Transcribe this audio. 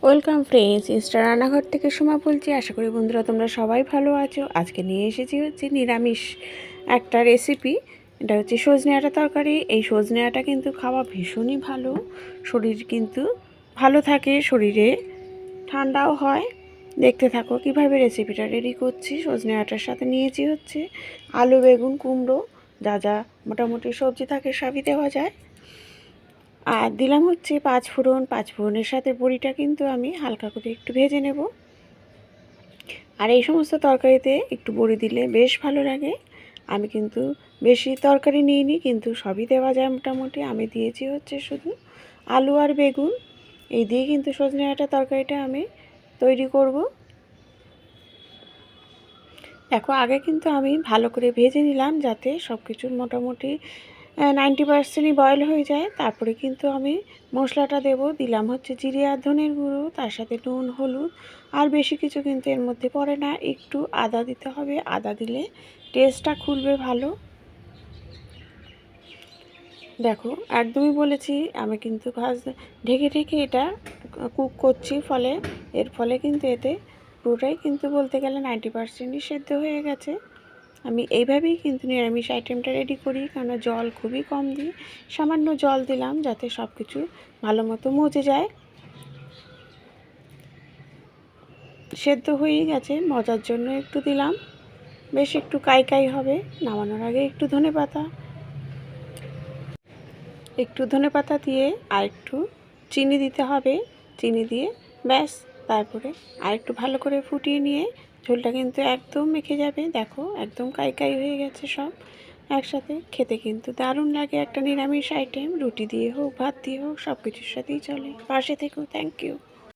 Welcome friends, Insta রান্নাঘর থেকে সোমা বলছি। আশা করি বন্ধুরা তোমরা সবাই ভালো আছো। আজকে নিয়ে এসেছি হচ্ছে নিরামিষ একটা রেসিপি। এটা হচ্ছে সজনে আটা তরকারি। এই সজনে আটা কিন্তু খাওয়া ভীষণই ভালো, শরীর কিন্তু ভালো থাকে, শরীরে ঠান্ডাও হয়। দেখতে থাকো কিভাবে রেসিপিটা রেডি করছি। সজনে আটার সাথে নিয়েছি হচ্ছে আলু, বেগুন, কুমড়ো, যা যা মোটামুটি সবজি থাকে সবই দেওয়া যায়। আর দিলাম হচ্ছে পাঁচফোড়নের সাথে বড়িটা কিন্তু আমি হালকা করে একটু ভেজে নেব। আর এই সমস্ত তরকারিতে একটু বড়ি দিলে বেশ ভালো লাগে। আমি কিন্তু বেশি তরকারি নিইনি, কিন্তু সবই দেওয়া যায় মোটামুটি। আমি দিয়েছি হচ্ছে শুধু আলু আর বেগুন, এই দিয়ে কিন্তু সজনে ডাঁটা তরকারিটা আমি তৈরি করব। দেখো, আগে কিন্তু আমি ভালো করে ভেজে নিলাম যাতে সব কিছুর মোটামুটি 90%ই বয়েল হয়ে যায়। তারপরে কিন্তু আমি মশলাটা দেব। দিলাম হচ্ছে জিরে আর ধনের গুঁড়ো, তার সাথে নুন, হলুদ, আর বেশি কিছু কিন্তু এর মধ্যে পড়ে না। একটু আদা দিতে হবে, আদা দিলে টেস্টটা খুলবে ভালো। দেখো, একদমই বলেছি আমি কিন্তু ঢেকে ঢেকে এটা কুক করছি, এর ফলে কিন্তু এতে পুরোটাই কিন্তু বলতে গেলে 90%ই সেদ্ধ হয়ে গেছে। আমি এইভাবেই কিন্তু নিরামিষ আইটেমটা রেডি করি, কারণ জল খুবই কম দিই। সামান্য জল দিলাম যাতে সব কিছু ভালো মতো মজে যায়। সেদ্ধ হয়েই গেছে, মজার জন্য একটু দিলাম, বেশ একটু কাই হবে। নামানোর আগে একটু ধনেপাতা দিয়ে আর একটু চিনি দিতে হবে। চিনি দিয়ে ব্যাস, তারপরে আর একটু ভালো করে ফুটিয়ে নিয়ে ঝোলটা কিন্তু একদম মেখে যাবে। দেখো, একদম কাই হয়ে গেছে সব একসাথে। খেতে কিন্তু দারুণ লাগে একটা নিরামিষ আইটেম। রুটি দিয়ে হোক, ভাত দিয়ে হোক, সব কিছুর সাথেই চলে। পাশে থেকেও থ্যাংক ইউ।